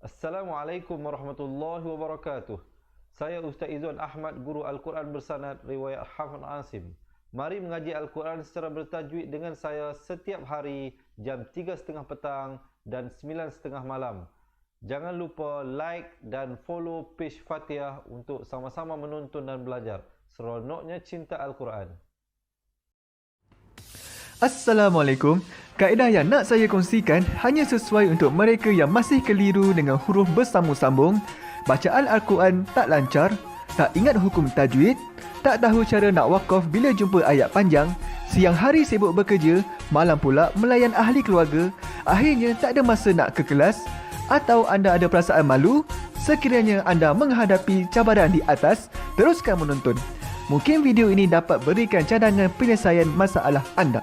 Assalamualaikum warahmatullahi wabarakatuh. Saya Ustaz Izzuan Ahmad, guru Al-Quran bersanad riwayat Hafz Asim. Mari mengaji Al-Quran secara bertajwid dengan saya setiap hari jam 3.30 petang dan 9.30 malam. Jangan lupa like dan follow page Fatihah untuk sama-sama menonton dan belajar. Seronoknya cinta Al-Quran. Assalamualaikum. Kaedah yang nak saya kongsikan hanya sesuai untuk mereka yang masih keliru dengan huruf bersambung-sambung, bacaan Al-Quran tak lancar, tak ingat hukum tajwid, tak tahu cara nak wakaf bila jumpa ayat panjang, siang hari sibuk bekerja, malam pula melayan ahli keluarga, akhirnya tak ada masa nak ke kelas, atau anda ada perasaan malu. Sekiranya anda menghadapi cabaran di atas, teruskan menonton. Mungkin video ini dapat berikan cadangan penyelesaian masalah anda.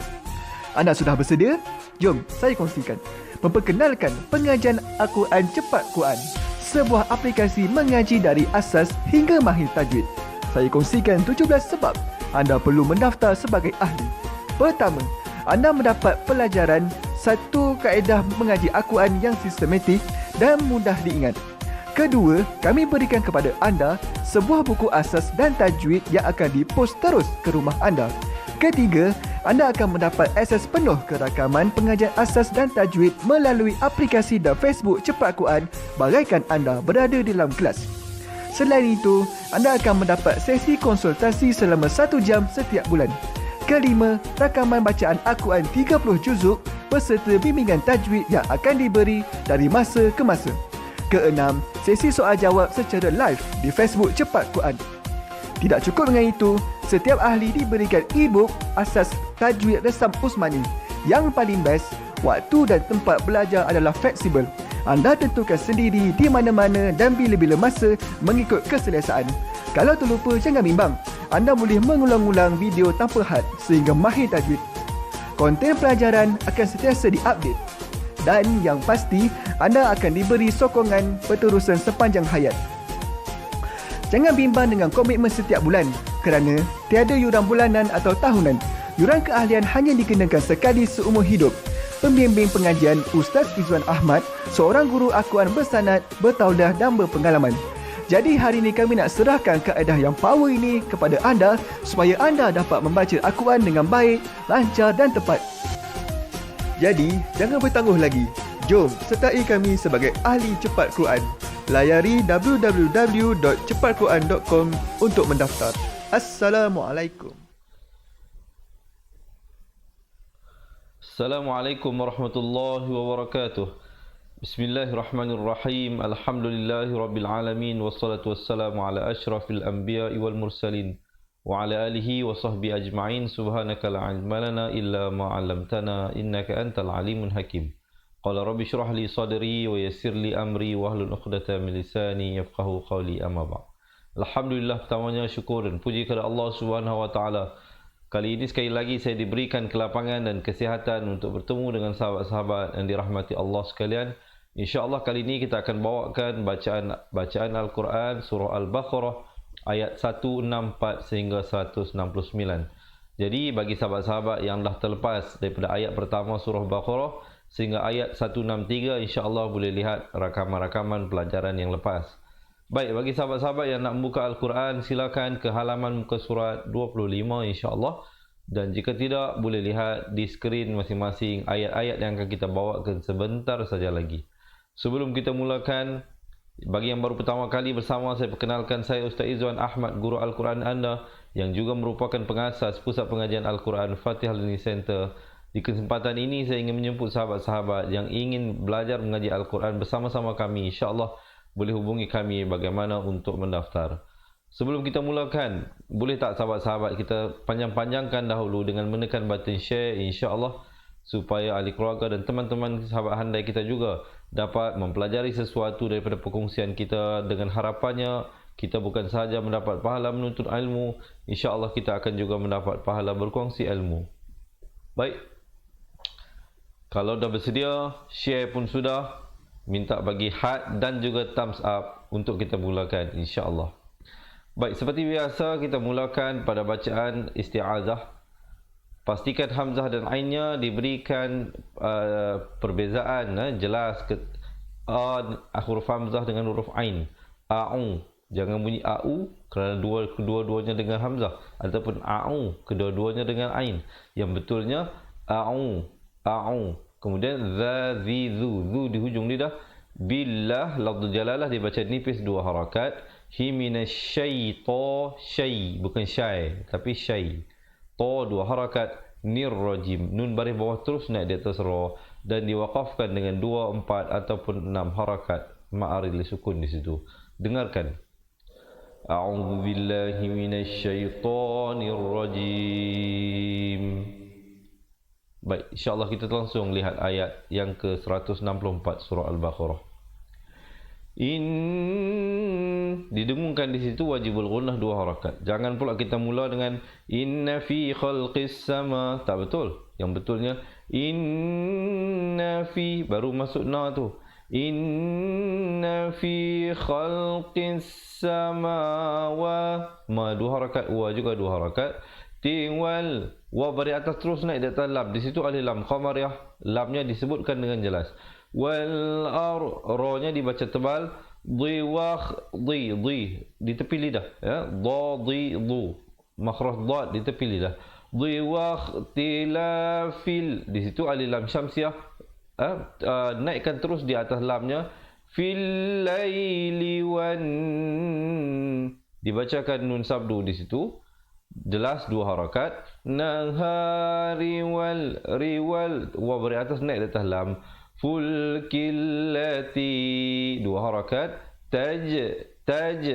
Anda sudah bersedia? Jom saya kongsikan. Memperkenalkan pengajian Al-Quran Cepat Quran, sebuah aplikasi mengaji dari asas hingga mahir tajwid. Saya kongsikan 17 sebab anda perlu mendaftar sebagai ahli. Pertama, anda mendapat pelajaran satu kaedah mengaji Al-Quran yang sistematik dan mudah diingat. Kedua, kami berikan kepada anda sebuah buku asas dan tajwid yang akan dipost terus ke rumah anda. Ketiga, anda akan mendapat akses penuh ke rakaman pengajian asas dan tajwid melalui aplikasi dan Facebook Cepat Quran bagaikan anda berada di dalam kelas. Selain itu, anda akan mendapat sesi konsultasi selama 1 jam setiap bulan. Kelima, rakaman bacaan Al-Quran 30 juzuk beserta bimbingan tajwid yang akan diberi dari masa ke masa. Keenam, sesi soal jawab secara live di Facebook Cepat Quran. Tidak cukup dengan itu, setiap ahli diberikan e-book asas tajwid resam Usmani. Yang paling best, waktu dan tempat belajar adalah fleksibel. Anda tentukan sendiri di mana-mana dan bila-bila masa mengikut keselesaan. Kalau terlupa, jangan bimbang. Anda boleh mengulang-ulang video tanpa had sehingga mahir tajwid. Konten pelajaran akan sentiasa diupdate. Dan yang pasti, anda akan diberi sokongan berterusan sepanjang hayat. Jangan bimbang dengan komitmen setiap bulan kerana tiada yuran bulanan atau tahunan. Yuran keahlian hanya dikenakan sekali seumur hidup. Pembimbing pengajian Ustaz Izzuan Ahmad, seorang guru Al-Quran bersanad, bertauliah dan berpengalaman. Jadi hari ini kami nak serahkan kaedah yang power ini kepada anda supaya anda dapat membaca Al-Quran dengan baik, lancar dan tepat. Jadi, jangan bertangguh lagi. Jom sertai kami sebagai ahli cepat Quran. Layari www.cepatquran.com untuk mendaftar. Assalamualaikum. Assalamualaikum warahmatullahi wabarakatuh. Bismillahirrahmanirrahim. Alhamdulillahirabbil alamin wassalatu wassalamu ala asyrafil anbiya'i wal mursalin wa ala alihi wa sahbihi ajma'in. Subhanaka la ilma lana illa ma 'allamtana innaka antal alimul hakim. Qala rabbi shrah li sadri wa yassir li amri wa hlul 'uqdatam min lisani yafqahu qawli, amma ba'd. Alhamdulillah, pertamanya syukur dan puji kepada Allah Subhanahu wa taala. Kali ini sekali lagi saya diberikan kelapangan dan kesihatan untuk bertemu dengan sahabat-sahabat yang dirahmati Allah sekalian. Insya-Allah kali ini kita akan bawakan bacaan Al-Quran surah Al-Baqarah ayat 164 sehingga 169. Jadi bagi sahabat-sahabat yang dah terlepas daripada ayat pertama surah Baqarah sehingga ayat 163, insya-Allah boleh lihat rakaman-rakaman pelajaran yang lepas. Baik, bagi sahabat-sahabat yang nak membuka Al-Quran, silakan ke halaman muka surat 25 insya-Allah. Dan jika tidak, boleh lihat di skrin masing-masing ayat-ayat yang akan kita bawakan sebentar saja lagi. Sebelum kita mulakan, bagi yang baru pertama kali bersama, saya perkenalkan saya Ustaz Izzuan Ahmad, guru Al-Quran anda yang juga merupakan pengasas Pusat Pengajian Al-Quran Fatihah Learning Center. Di kesempatan ini saya ingin menjemput sahabat-sahabat yang ingin belajar mengaji Al-Quran bersama-sama kami. InsyaAllah boleh hubungi kami bagaimana untuk mendaftar. Sebelum kita mulakan, boleh tak sahabat-sahabat kita panjang-panjangkan dahulu dengan menekan button share, insya-Allah, supaya ahli keluarga dan teman-teman sahabat handai kita juga dapat mempelajari sesuatu daripada perkongsian kita, dengan harapannya kita bukan sahaja mendapat pahala menuntut ilmu, insya-Allah kita akan juga mendapat pahala berkongsi ilmu. Baik, kalau dah bersedia, share pun sudah, minta bagi heart dan juga thumbs up untuk kita mulakan, insya-Allah. Baik, seperti biasa kita mulakan pada bacaan isti'azah. Pastikan hamzah dan ainnya diberikan perbezaan jelas huruf hamzah dengan huruf ain. A'u, jangan bunyi a'u kerana kedua-duanya dengan hamzah, ataupun a'u kedua-duanya dengan ain. Yang betulnya a'u, a'u. Kemudian za, zi, zu di hujung lidah. Billah, lafzul jalalah dibaca nipis 2 harakat. Hi minasyaita, syai, bukan syai tapi syai. Ta 2 harakat. Nirrajim, nun baris bawah terus naik di atas ra dan diwaqafkan dengan 2, 4 ataupun 6 harakat ma'aril sukun di situ. Dengarkan. A'udzu billahi minasyaitonir rajim. Baik, insya-Allah kita langsung lihat ayat yang ke-164 surah Al-Baqarah. Didengungkan di situ wajibul gunnah 2 harakat. Jangan pula kita mula dengan inna fi khalqis sama, tak betul. Yang betulnya inna fi, baru masuk na tu. Inna fi khalqis samawati, ma 2 harakat, wa juga 2 harakat. Tiwal, wa bari atas terus naik di atas lam. Di situ alif lam qamariyah, lamnya disebutkan dengan jelas. Wal ra-nya dibaca tebal. Diwakh, di di tepi lidah, ya. Dha, di, du, makhraj dad di tepi lidah. Diwakh tilafil, di situ alif lam syamsiah, naikkan terus di atas lamnya. Fil laili wan, dibacakan nun sabdu di situ jelas 2 harakat. Nahari wal, riwal, wa beri atas naik di atas lam. Fulkillati 2 harakat. Taj,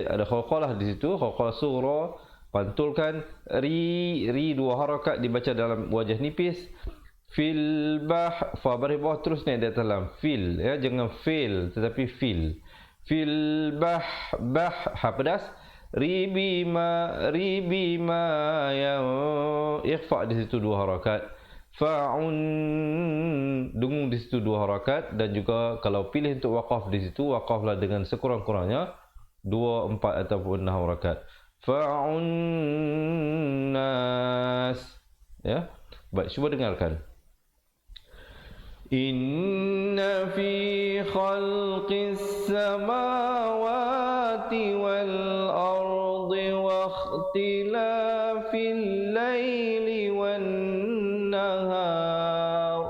ada qalqalah di situ, qalqalah sughra, pantulkan. Ri 2 harakat dibaca dalam wajah nipis. Fil bah, fa baris bawah terus naik di atas lam. Fil, ya, jangan fil tetapi fil. Fil bah, ha pedas. Ribima yang ikhfa di situ 2 harakat. Fa'un, dengung di situ 2 harakat. Dan juga kalau pilih untuk waqaf di situ, waqaflah dengan sekurang-kurangnya 2, 4 ataupun 6 harakat. Fa'un nas, ya. Baik, cuba dengarkan. Inna fi khalqis samawati wal ardi wa ikhtilafil laili wan nahar.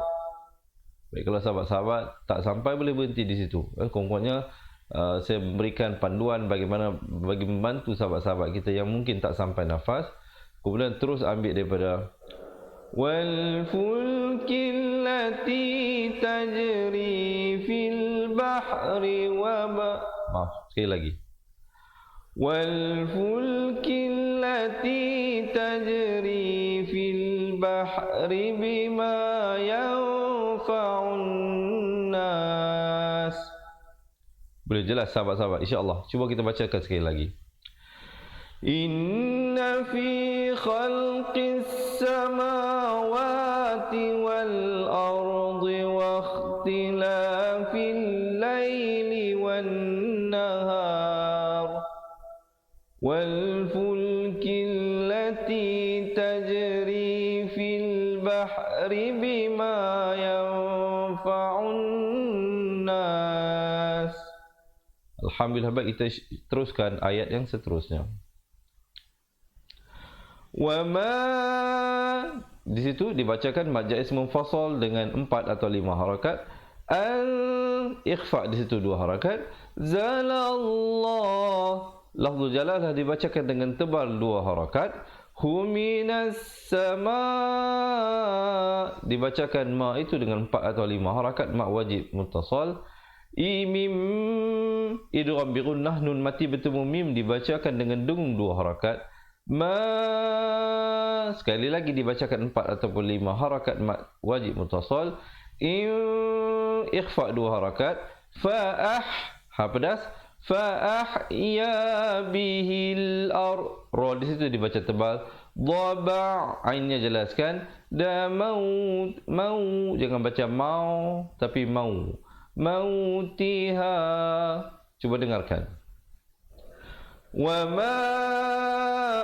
Baik, kalau sahabat-sahabat tak sampai boleh berhenti di situ. Kurang-kurangnya saya memberikan panduan bagaimana bagi membantu sahabat-sahabat kita yang mungkin tak sampai nafas. Kemudian terus ambil daripada wal fulkil lati tajri fil bahri wa maaf, sekali lagi. Wal fulkil lati tajri fil bahri bima yanfa'un nas. Boleh jelas sahabat-sahabat, insya-Allah. Cuba kita bacakan sekali lagi. Inna fi khalqis samawati wal ardi wa ikhtilafil laili wan nahar wal fulkil lati tajri fil bahri bima yanfa'un nas. Alhamdulillah. Baik, kita teruskan ayat yang seterusnya. Wama, di situ dibacakan mad jaiz munfasal dengan 4 atau 5 harakat. Ikhfa di situ 2 harakat. Zalallah, lafzul jalalah dibacakan dengan tebal 2 harakat. Huminas sama, dibacakan ma itu dengan 4 atau 5 harakat, ma wajib mutasal. Imim, idgham bi gunnah, nun mati bertemu mim dibacakan dengan dengung 2 harakat. Ma, sekali lagi dibacakan 4 ataupun 5 harakat mat wajib mutasal. Ikhfa 2 harakat. Fa'ah, ha pedas. Fa'ah ya bihil ar, ra di situ dibaca tebal. Dhaba, ainnya jelaskan. Da mau, jangan baca mau tapi mau. Mautiha, coba dengarkan. وَمَا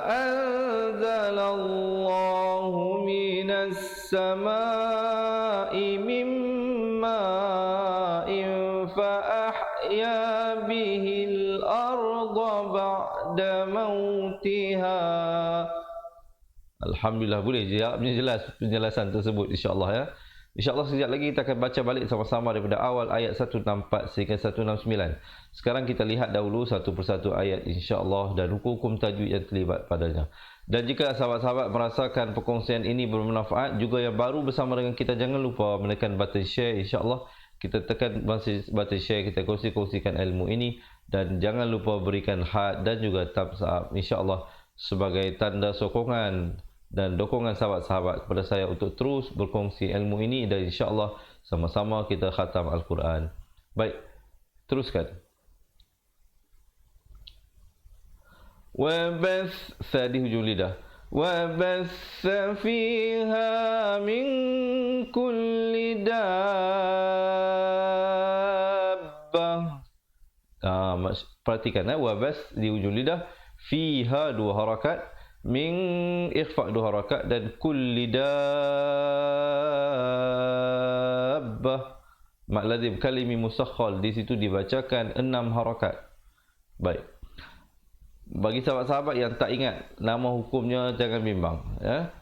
أَنزَلَ اللَّهُ مِنَ السَّمَاءِ مِن مَّاءٍ فَأَحْيَا أحيا به الأرض بعد موتها. Alhamdulillah, boleh jawabnya jelas penjelasan tersebut insya-Allah ya. InsyaAllah sekejap lagi kita akan baca balik sama-sama daripada awal ayat 164 sehingga 169. Sekarang kita lihat dahulu satu persatu ayat insya-Allah dan hukum-hukum tajwid yang terlibat padanya. Dan jika sahabat-sahabat merasakan perkongsian ini bermanfaat, juga yang baru bersama dengan kita, jangan lupa menekan button share insya-Allah. Kita tekan button share, kita kongsikan ilmu ini, dan jangan lupa berikan heart dan juga thumbs up insya-Allah sebagai tanda sokongan dan dokongan sahabat-sahabat kepada saya untuk terus berkongsi ilmu ini, dan insya-Allah sama-sama kita khatam Al-Quran. Baik, teruskan. وَبَثَّ di hujung lidah. وَبَثَّ فِيهَا مِنْ كُلِّ دَابَّةٍ. Perhatikan وَبَثَّ di hujung lidah, fiha dua harakat, min ikhfa dua harakat, dan kulli dabbah mak lazim kalimi musakhkhal di situ dibacakan 6 harakat. Baik. Bagi sahabat-sahabat yang tak ingat nama hukumnya, jangan bimbang ya.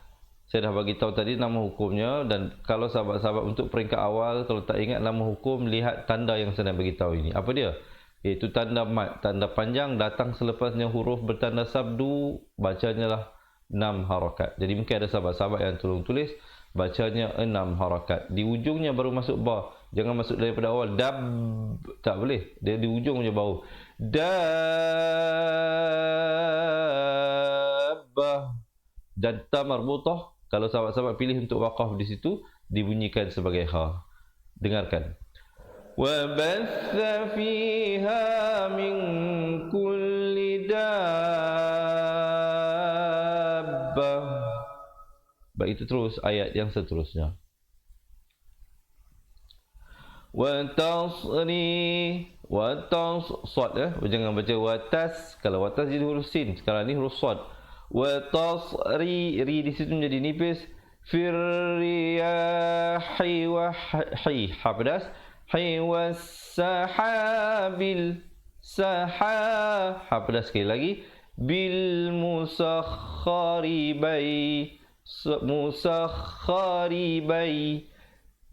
Saya dah bagi tahu tadi nama hukumnya, dan kalau sahabat-sahabat untuk peringkat awal kalau tak ingat nama hukum, lihat tanda yang saya nak bagi tahu ini. Apa dia? Iaitu tanda mat, tanda panjang datang selepasnya huruf bertanda sabdu, bacanya lah 6 harakat. Jadi mungkin ada sahabat-sahabat yang tolong tulis bacanya 6 harakat. Di ujungnya baru masuk ba. Jangan masuk daripada awal dab, tak boleh. Dia di ujung je baru dabbah. Dan ta marbutah, kalau sahabat-sahabat pilih untuk waqaf di situ, dibunyikan sebagai ha. Dengarkan. وَبَثَّ فِيهَا مِنْ كُلِّ دَابَّةٍ. Baik, itu terus ayat yang seterusnya. وَتَصْرِي صad ya, jangan baca watas. Kalau watas jadi huruf sin, sekarang ni huruf sad. وَتَصْرِي, ri di situ menjadi nipis. فِرِّيَاحِ وَحِي, ha pedas. Wassahabil sahah, ha pedas sekali lagi. Bil musakhkhari bay, musakhkhari bay,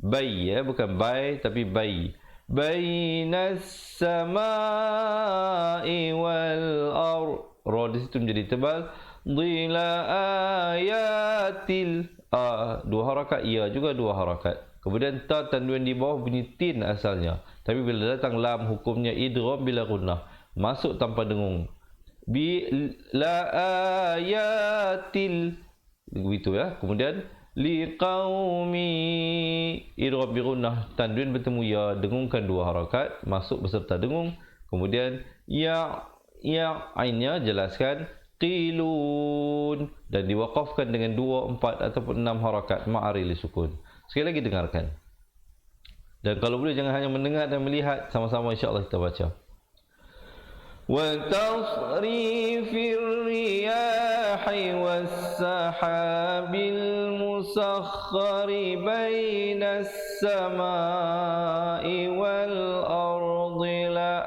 bay ya, bukan bay tapi bay. Bainas samai wal ard, ra di situ menjadi tebal. Dhila ayatil, dua harakat, ya juga dua harakat. Kemudian ta tanwin di bawah bunyi tin asalnya, tapi bila datang lam hukumnya idgham bila gunnah, masuk tanpa dengung. Bi la ayatil, begitu ya. Kemudian liqaumi, idgham bi gunnah, tanwin bertemu ya, dengungkan dua harakat, masuk beserta dengung. Kemudian ya ainnya jelaskan qilun, dan diwaqafkan dengan 2, 4 ataupun 6 harakat ma'ari li sukun. Sekali lagi dengarkan. Dan kalau boleh jangan hanya mendengar dan melihat, sama-sama insya-Allah kita baca. Wa tasrifir riyahi was-sahabil musakhkhari bainas samai wal ardi la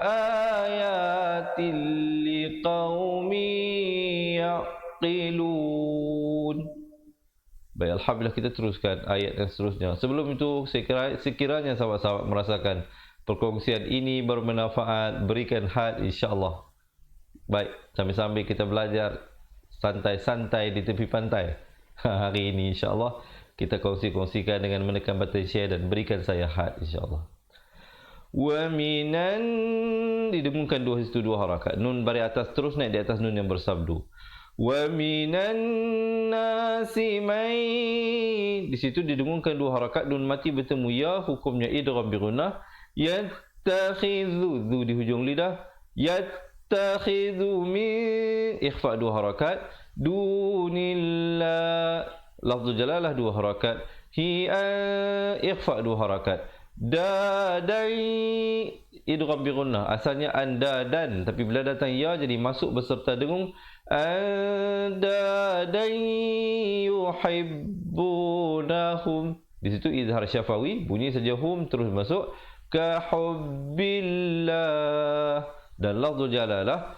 ayatin liqaumin yaqilun. Baik, alhamdulillah, kita teruskan ayat yang seterusnya. Sebelum itu, sekiranya sahabat-sahabat merasakan perkongsian ini bermanfaat, berikan heart insya-Allah. Baik, sambil-sambil kita belajar santai-santai di tepi pantai. Hari ini insya-Allah kita kongsikan dengan menekan button share dan berikan saya heart insya-Allah. Wa minan, didengungkan dua situ dua harakat. Nun baris atas terus naik di atas nun yang bersabdu. Wa minan nasi mai, di situ didengungkan dua harakat, nun mati bertemu ya, hukumnya idgham bi gunnah. Yattakhidhu, di hujung lidah. Yattakhidhu min, ikhfa dua harakat. Dunillah, lafzul jalalah dua harakat. Ikhfa dua harakat. Dadai, idgham bi gunnah, asalnya anda dan, tapi bila datang ya jadi masuk beserta dengung. Andadai yuhibbunahum, di situ izhar syafawi, bunyi saja hum terus masuk. kahubbillah. Dan lafzul jalalah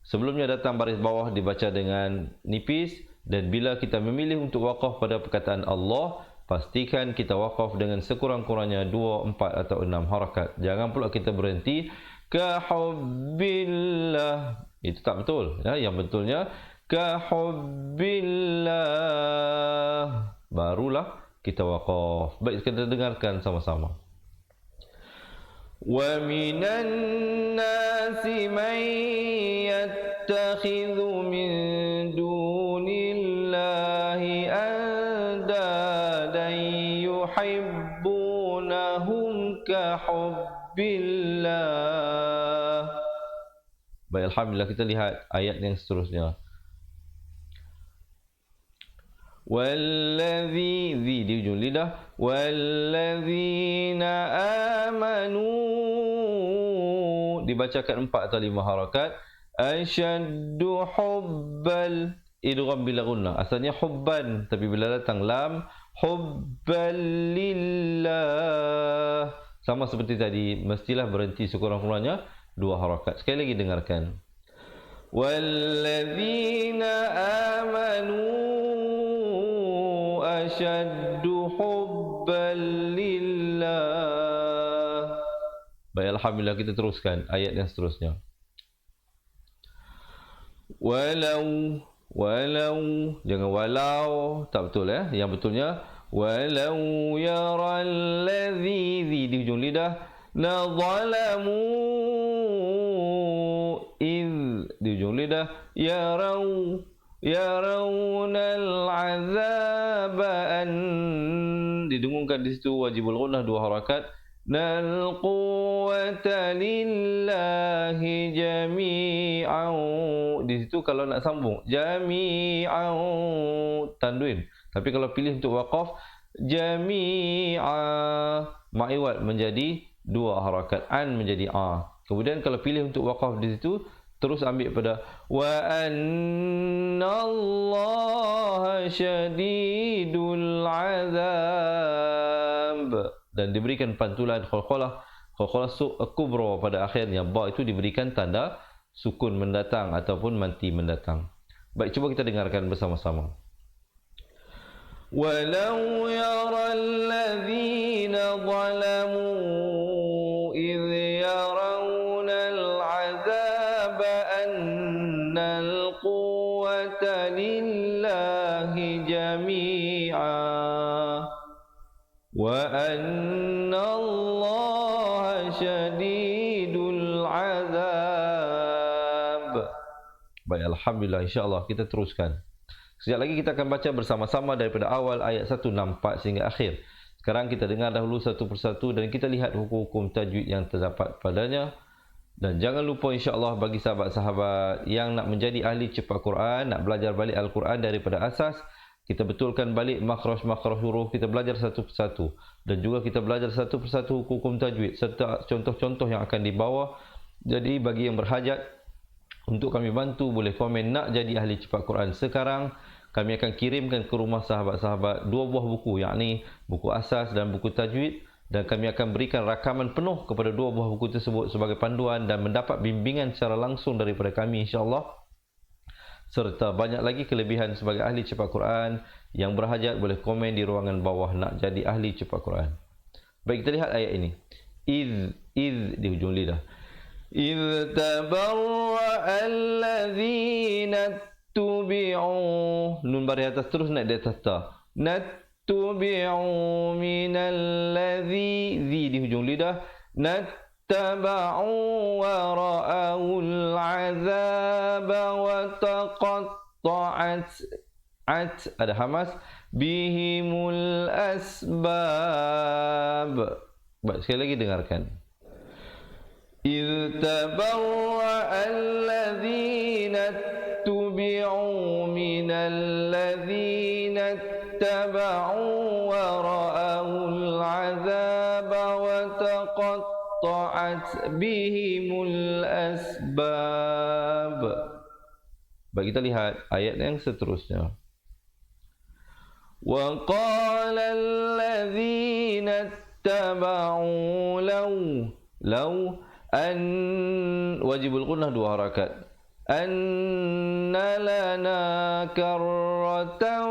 sebelumnya datang baris bawah dibaca dengan nipis, dan bila kita memilih untuk waqaf pada perkataan Allah, pastikan kita waqaf dengan sekurang-kurangnya 2, 4 atau 6 harakat. Jangan pula kita berhenti kahubbillah. Itu tak betul. Ya, yang betulnya kahubbillah. Barulah kita waqaf. Baik, kita dengarkan sama-sama. وَمِنَ النَّاسِ مَن يَتَّخِذُ مِن دُونِ اللَّهِ أَندَادًا يُحِبُّونَهُمْ كَحُبِّ اللَّهِ. Baik, alhamdulillah, kita lihat ayat yang seterusnya. Wallazi, zi di ujung lidah, wallazina amanu, dibacakan 4 atau 5 harakat. Asyaddu hubbal, idgham bila gunnah. Asalnya hubban, tapi bila datang lam, hubbal lillah. Sama seperti tadi, mestilah berhenti sekurang-kurangnya 2 harakat. Sekali lagi dengarkan. Wallazina amanu asyaddu hubban lillah. Baik, alhamdulillah, kita teruskan ayat yang seterusnya. Walau, jangan walau, tak betul ya. Yang betulnya walau yaral ladzi, di hujung lidah, nadzalamu, di ujung lidah, yarawnal azaba an, didengungkan di situ wajibul ghunnah 2 harakat. Nal quwwata lillahi jami'an, di situ kalau nak sambung jami'an tanwin, tapi kalau pilih untuk waqaf jami'a, ma'iwat menjadi 2 harakat, an menjadi a. Kemudian kalau pilih untuk waqaf di situ, terus ambil pada wa annallaha syadidul azab, dan diberikan pantulan qalqalah kubra pada akhirnya. Ba itu diberikan tanda sukun mendatang ataupun mati mendatang. Baik, cuba kita dengarkan bersama-sama. Walau yaral ladzina zalamu idh yarawnal azaba annal quwwata lillahi jami'a wa annallaha syadidul azab. Baik, alhamdulillah, insya-Allah kita teruskan. Sekejap lagi kita akan baca bersama-sama daripada awal ayat 164 sehingga akhir. Sekarang kita dengar dahulu satu persatu dan kita lihat hukum-hukum tajwid yang terdapat padanya. Dan jangan lupa, insya-Allah, bagi sahabat-sahabat yang nak menjadi ahli cepat Quran, nak belajar balik Al-Quran daripada asas, kita betulkan balik makhraj-makhraj huruf, kita belajar satu persatu, dan juga kita belajar satu persatu hukum tajwid serta contoh-contoh yang akan dibawa. Jadi bagi yang berhajat untuk kami bantu, boleh komen nak jadi ahli cepat Quran sekarang. Kami akan kirimkan ke rumah sahabat-sahabat 2 buah buku, yakni buku asas dan buku tajwid, dan kami akan berikan rakaman penuh kepada 2 buah buku tersebut sebagai panduan dan mendapat bimbingan secara langsung daripada kami, insya-Allah. Serta banyak lagi kelebihan sebagai ahli cepat Quran. Yang berhajat boleh komen di ruangan bawah nak jadi ahli cepat Quran. Baik, kita lihat ayat ini. Iz di hujung lidah. Iz tabarra'a alladzina tubi'u, nun baris atas terus naik di atas ta. Nattubi'u minal ladzi, di hujung lidah. Taba'u wa ra'awul azaba wa taqatta'at, ada hamas, bihimul asbab. Baik, sekali lagi dengarkan. إذ تبرأ الذين اتبعوا من الذين اتبعوا ورأوا العذاب وتقطعت بهم الأسباب. Baik, kita lihat ayat yang seterusnya. وقال الذين اتبعوا لو أن wajibul gunnah 2 harakat. Anna lana karratan,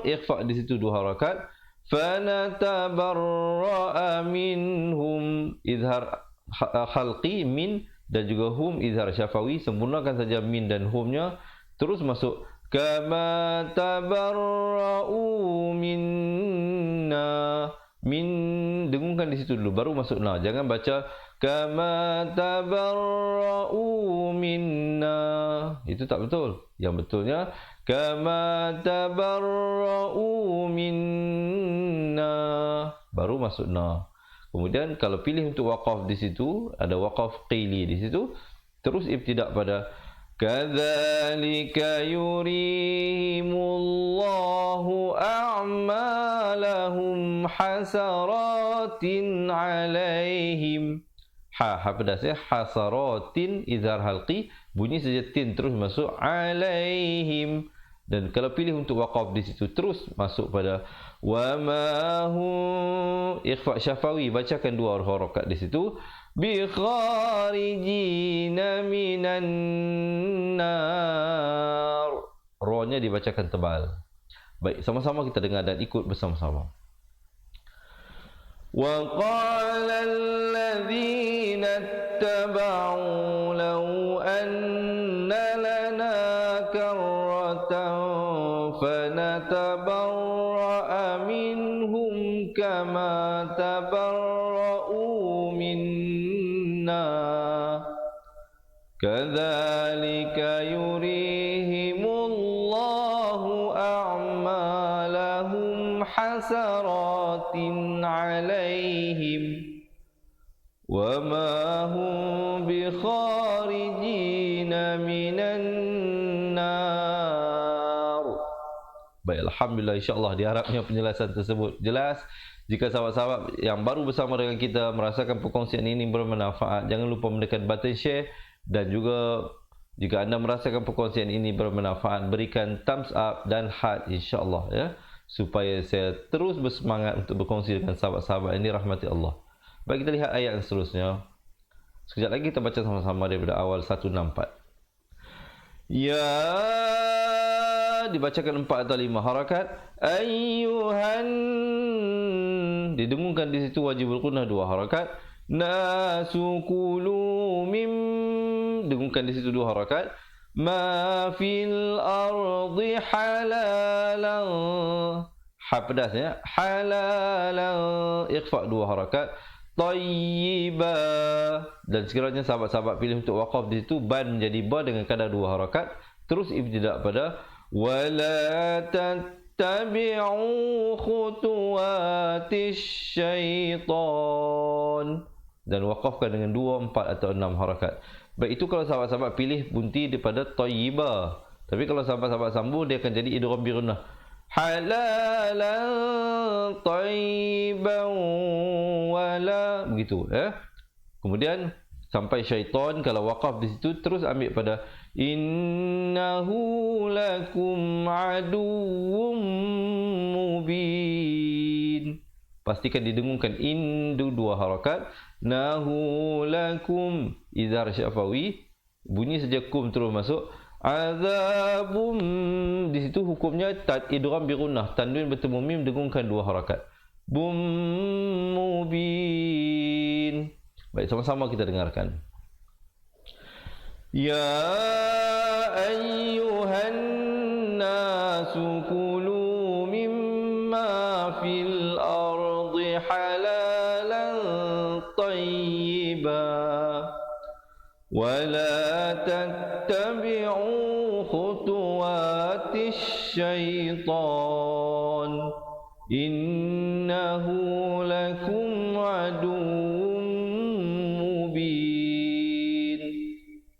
ikhfa di situ 2 harakat. Fanatabarra'a minhum, izhar khalqi min, dan juga hum izhar syafawi. Sempurnakan saja min dan humnya, terus masuk kama tabarra'u minna. Min dengungkan di situ dulu, baru masuk na. Jangan baca kama tabarra'u minna, itu tak betul. Yang betulnya kama tabarra'u minna, baru masuk na. Kemudian kalau pilih untuk waqaf di situ, ada waqaf qili di situ, terus ibtidak pada kadzalika yurihimullahu a'malahum hasaratin 'alaihim. Ha pedas ya, hasaratin izhar halqi, bunyi saja tin terus masuk 'alaihim. Dan kalau pilih untuk waqaf di situ, terus masuk pada wa ma hum, ikhfa syafawi, bacakan 2 harakat di situ, bi kharijina minan nar. Ra-nya dibacakan tebal. Baik, sama-sama kita dengar dan ikut bersama-sama. Wa qala alladhina ittaba'u law anna lana karratan fanatabarra'a minhum kama tabarra'u minna kadzalika yurihimullahu a'malahum hasaratin 'alaihim wa ma hum bi kharijina minan nar. Baik, alhamdulillah, insya-Allah diharapnya penjelasan tersebut jelas. Jika sahabat-sahabat yang baru bersama dengan kita merasakan perkongsian ini bermanfaat, jangan lupa menekan button share, dan juga jika anda merasakan perkongsian ini bermanfaat, berikan thumbs up dan heart, insya-Allah ya, supaya saya terus bersemangat untuk berkongsi dengan sahabat-sahabat ini rahmati Allah. Baik, kita lihat ayat yang seterusnya. Sekejap lagi kita baca sama-sama daripada awal 164. Ya, dibacakan 4 atau 5 harakat. Ayyuhan, didengungkan di situ wajibul gunnah 2 harakat. Nasu kulu mim, dengungkan di situ 2 harakat. Ma fil ardi halalan, ha pedas ya, halalan, ikhfa 2 harakat. Tayyiba, dan sekiranya sahabat-sahabat pilih untuk waqaf di situ, ban menjadi ba dengan kadar 2 harakat, terus ibtidak pada wala tattabi'u khutuwatis syaitan, dan waqafkan dengan 2, 4 atau 6 harakat. Baik, itu kalau sahabat-sahabat pilih bunti daripada tayyiba. Tapi kalau sahabat-sahabat sambung, dia akan jadi idgham bi gunnah. Halalan tayyiban wala, begitu ya. Kemudian sampai syaitan, kalau waqaf di situ terus ambil pada innahu lakum aduwwum mubin. Pastikan didengungkan indu 2 harakat. Nahu lakum izhar syafawi, bunyi saja kum terus masuk. Azabum, di situ hukumnya idgham bi gunnah, tanwin bertemu mim, dengungkan 2 harakat. Bum mubin. Baik, sama-sama kita dengarkan. Ya ayyuhan nasu kulu mimma fil ardi halalan tayyiba wala tattabi'u khutuwatis syaitan innahu lakum aduwwum mubin.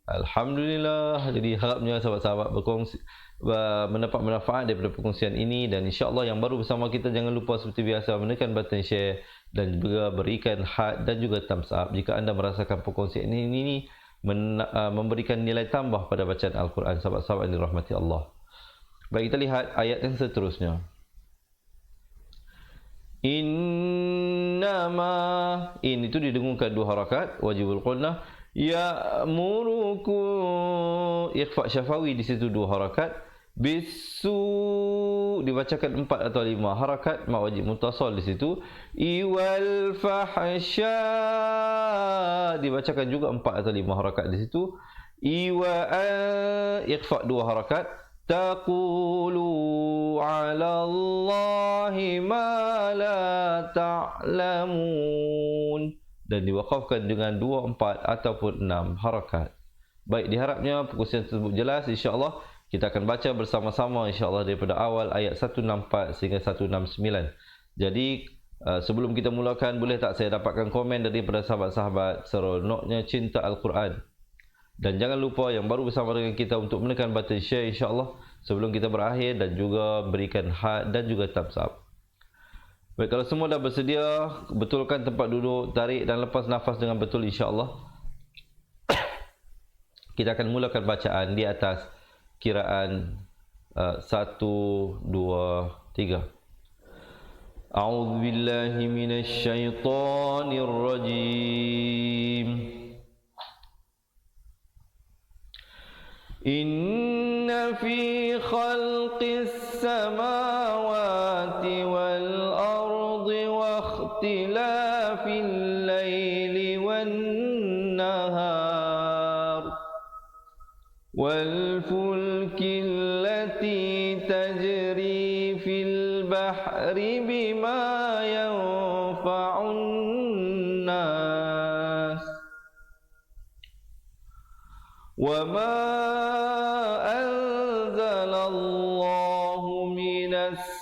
Alhamdulillah, jadi harapnya sahabat-sahabat berkongsi, mendapat manfaat daripada perkongsian ini, dan insya-Allah yang baru bersama kita jangan lupa seperti biasa menekan button share dan juga berikan heart dan juga thumbs up jika anda merasakan perkongsian ini memberikan nilai tambah pada bacaan Al-Quran sahabat-sahabat yang dirahmati Allah. Baik, kita lihat ayat yang seterusnya. Inna innama, in itu didengungkan 2 harakat, wajibul qunnah. Ya'muruku, ikhfa syafawi di situ 2 harakat. Bisu dibacakan 4 atau 5 harakat, ma wajib mutasal di situ. Iwal fahsya dibacakan juga 4 atau 5 harakat di situ. Iwa ikhfa 2 harakat. Taqulu 'ala Allahi ma la ta'lamun, dan diwakafkan dengan 2, 4 ataupun 6 harakat. Baik, diharapnya perkongsian tersebut jelas. InsyaAllah kita akan baca bersama-sama insyaAllah daripada awal ayat 164 sehingga 169. Jadi sebelum kita mulakan, boleh tak saya dapatkan komen daripada sahabat-sahabat seronoknya cinta Al-Quran. Dan jangan lupa yang baru bersama dengan kita untuk menekan button share insyaAllah sebelum kita berakhir, dan juga berikan heart dan juga thumbs up. Baik, kalau semua dah bersedia, betulkan tempat duduk, tarik dan lepas nafas dengan betul insyaAllah. Kita akan mulakan bacaan di atas kiraan 1, 2, 3. A'udzu billahi minasy syaithanir rajim. Inna fi khalqis samawati wal ardi wa ikhtilafil laili wan nahar wal fulki allati tajri fil bahri bima yanfa'un nas wa ma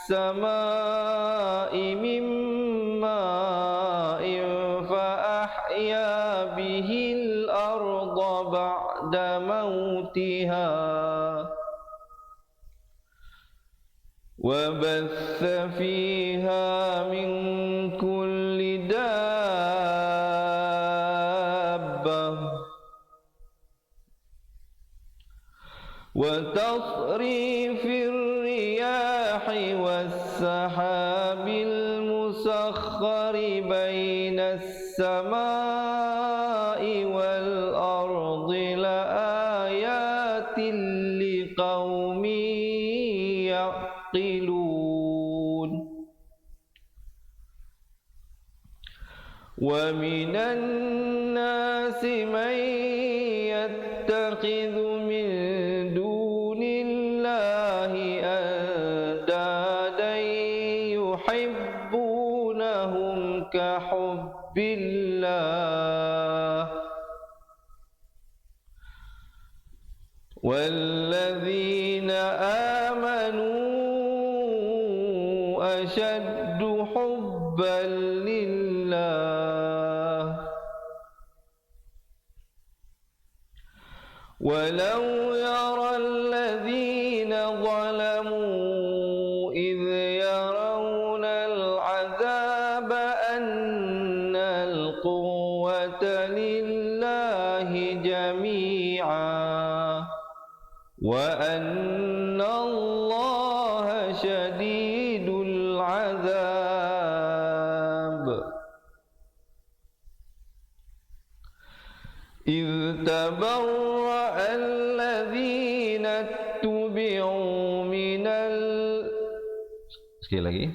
السماء من ماء فأحيا به الأرض بعد موتها وبث فيها من كل دابة وتصريف الرياح والسحاب المسخر بين السماء والأرض لآيات لقوم يعقلون ومن الناس من يتخذ من دون الله أندادا يحبونهم كحب الله والذين آمنوا أشد حبا لله ولو يرى الذين ظلموا إذ يرون العذاب أن القوة لله جميعا وأن الله شديد العذاب إذ تبرأ الذين اتبعوا من sekali lagi.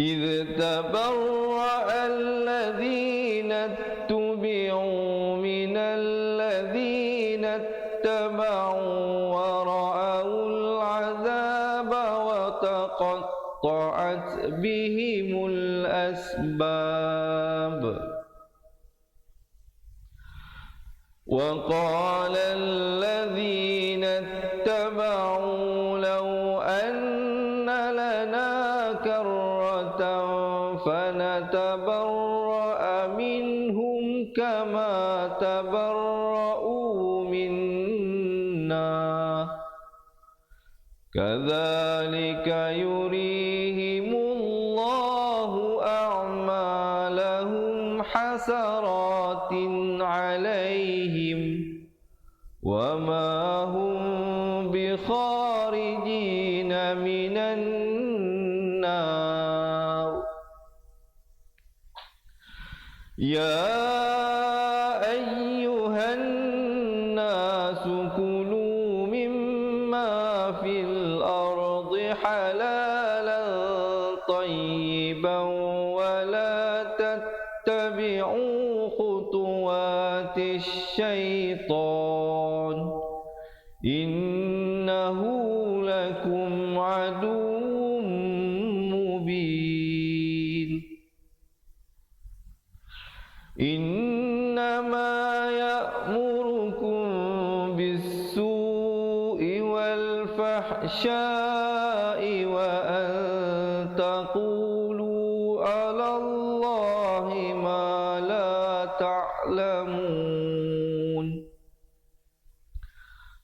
إذ تبرأ الذين اتبعوا من الذين اتبعوا ورأوا العذاب وتقطعت بهم الأسباب وقال الذين اتبعوا لو أن لنا كرة فنتبرأ منهم كما تبرؤوا منا كذلك يريهم الله أعمالهم حسرات عليهم وما هم بخارجين من النار. يا أيها الناس كلوا مما في الأرض حلالا طيبا ولا تتبعوا خطوات الشيطان إنه لكم عدو مبين إنما يأمركم بالسوء والفحشاء وأن تقولوا على الله ما لا تعلمون.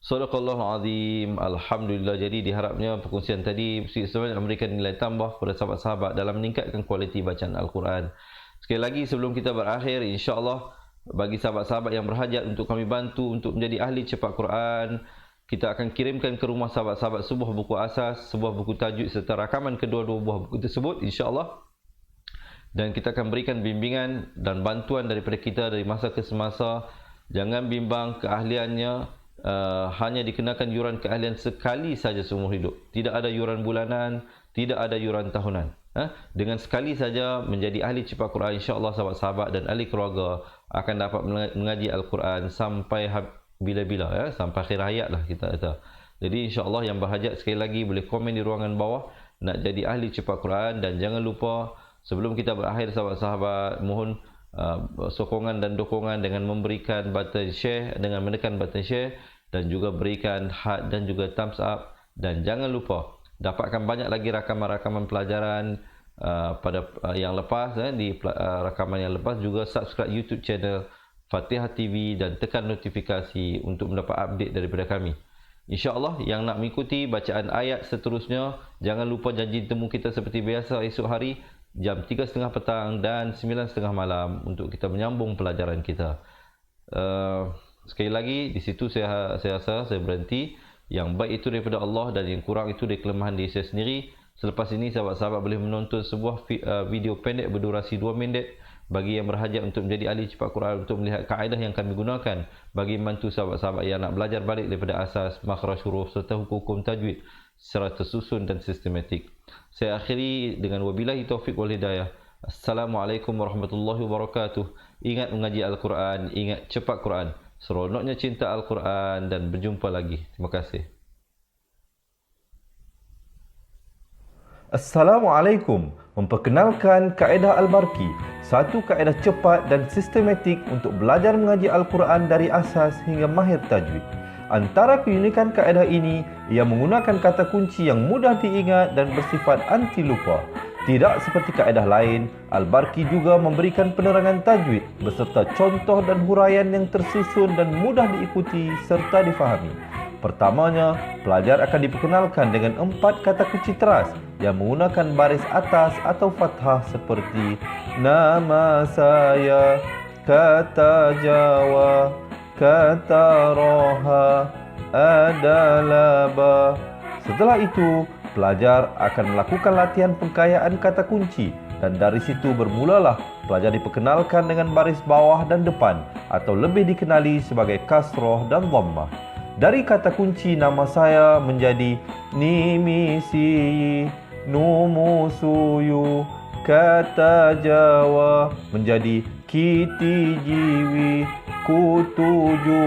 Sadaqallahu azim. Alhamdulillah. Jadi diharapnya perkongsian tadi sebenarnya memberikan nilai tambah kepada sahabat-sahabat dalam meningkatkan kualiti bacaan Al-Quran. Sekali lagi sebelum kita berakhir, insya-Allah bagi sahabat-sahabat yang berhajat untuk kami bantu untuk menjadi ahli cepat Quran, kita akan kirimkan ke rumah sahabat-sahabat sebuah buku asas, sebuah buku tajwid serta rakaman kedua-dua buah buku tersebut, insya-Allah. Dan kita akan berikan bimbingan dan bantuan daripada kita dari masa ke semasa. Jangan bimbang keahliannya. Hanya dikenakan yuran keahlian sekali saja seumur hidup. Tidak ada yuran bulanan, tidak ada yuran tahunan. Dengan sekali saja menjadi ahli cepat Quran, insya-Allah sahabat-sahabat dan ahli keluarga akan dapat mengaji Al-Quran sampai bila-bila, sampai akhir hayat lah kita kata. Jadi insya-Allah yang berhajat sekali lagi boleh komen di ruangan bawah nak jadi ahli cepat Quran. Dan jangan lupa sebelum kita berakhir sahabat-sahabat, mohon sokongan dan dukungan dengan memberikan button share, dengan menekan button share dan juga berikan heart dan juga thumbs up. Dan jangan lupa dapatkan banyak lagi rakaman-rakaman pelajaran pada yang lepas, di rakaman yang lepas. Juga subscribe YouTube channel Fatihah TV dan tekan notifikasi untuk mendapat update daripada kami. InsyaAllah yang nak mengikuti bacaan ayat seterusnya, jangan lupa janji temu kita seperti biasa esok hari jam 3.30 petang dan 9.30 malam untuk kita menyambung pelajaran kita. Sekali lagi, di situ saya rasa saya berhenti. Yang baik itu daripada Allah dan yang kurang itu dari kelemahan diri saya sendiri. Selepas ini sahabat-sahabat boleh menonton sebuah video pendek berdurasi 2 minit bagi yang berhajat untuk menjadi ahli cepat Quran, untuk melihat kaedah yang kami gunakan bagi membantu sahabat-sahabat yang nak belajar balik daripada asas, makhraj huruf serta hukum-hukum tajwid secara tersusun dan sistematik. Saya akhiri dengan wabillahi taufiq wal hidayah. Assalamualaikum warahmatullahi wabarakatuh. Ingat mengaji Al-Quran, ingat cepat Quran. Seronoknya cinta Al-Quran dan berjumpa lagi. Terima kasih. Assalamualaikum. Memperkenalkan kaedah Al-Barki, satu kaedah cepat dan sistematik untuk belajar mengaji Al-Quran dari asas hingga mahir tajwid. Antara keunikan kaedah ini, ia menggunakan kata kunci yang mudah diingat dan bersifat anti lupa. Tidak seperti kaedah lain, Al-Barki juga memberikan penerangan tajwid beserta contoh dan huraian yang tersusun dan mudah diikuti serta difahami. Pertamanya, pelajar akan diperkenalkan dengan 4 kata kunci teras yang menggunakan baris atas atau fathah seperti nama saya, kata Jawa, kata roha, adalah ba. Setelah itu, pelajar akan melakukan latihan pengkayaan kata kunci dan dari situ bermulalah pelajar diperkenalkan dengan baris bawah dan depan atau lebih dikenali sebagai kasroh dan dhammah. Dari kata kunci nama saya menjadi nimisi, numusuyu, kata Jawa menjadi kiti jiwi, kutuju.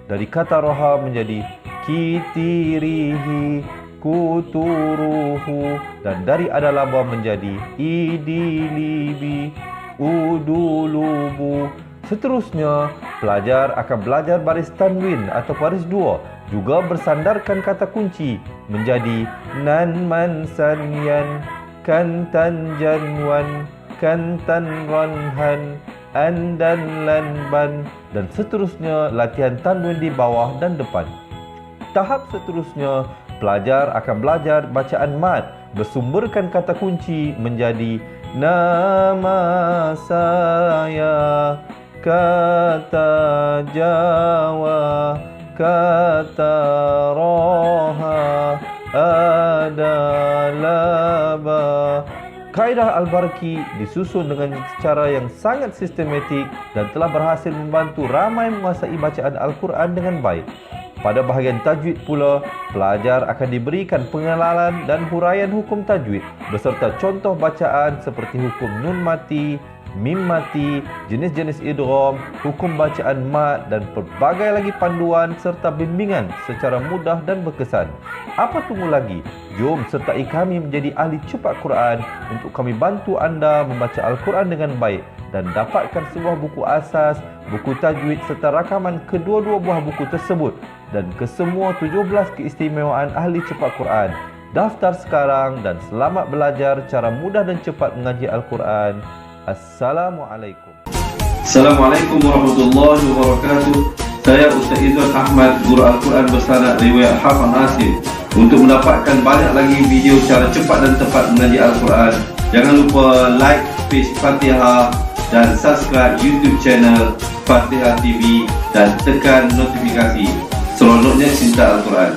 Dari kata roha menjadi kitirihi, kuturuhu. Dan dari adalaba menjadi idilibi, udulubu. Seterusnya, pelajar akan belajar baris tanwin atau baris 2, juga bersandarkan kata kunci menjadi nan man sanyan, kantan janwan, kantan ranhan, andan lanban. Dan seterusnya latihan tanwin di bawah dan depan. Tahap seterusnya, pelajar akan belajar bacaan mad bersumberkan kata kunci menjadi nama saya, kata Jawa, kata roha, adalah ba. Kaedah Al-Barki disusun dengan cara yang sangat sistematik dan telah berhasil membantu ramai menguasai bacaan Al-Quran dengan baik. Pada bahagian tajwid pula, pelajar akan diberikan pengenalan dan huraian hukum tajwid beserta contoh bacaan seperti hukum nun mati, mim mati, jenis-jenis idgham, hukum bacaan mat dan pelbagai lagi panduan serta bimbingan secara mudah dan berkesan. Apa tunggu lagi? Jom sertai kami menjadi ahli cepat Quran untuk kami bantu anda membaca Al-Quran dengan baik dan dapatkan sebuah buku asas, buku tajwid serta rakaman kedua-dua buah buku tersebut dan kesemua 17 keistimewaan ahli cepat Quran. Daftar sekarang dan selamat belajar cara mudah dan cepat mengaji Al-Quran. Assalamualaikum. Assalamualaikum warahmatullahi wabarakatuh. Saya Ustaz Izzuan Ahmad, guru Al-Quran bersanad riwayat Hafaz Asim. Untuk mendapatkan banyak lagi video cara cepat dan tepat mengaji Al-Quran, jangan lupa like page Fatihah dan subscribe YouTube channel Fatihah TV dan tekan notifikasi. Seronoknya cinta Al-Quran.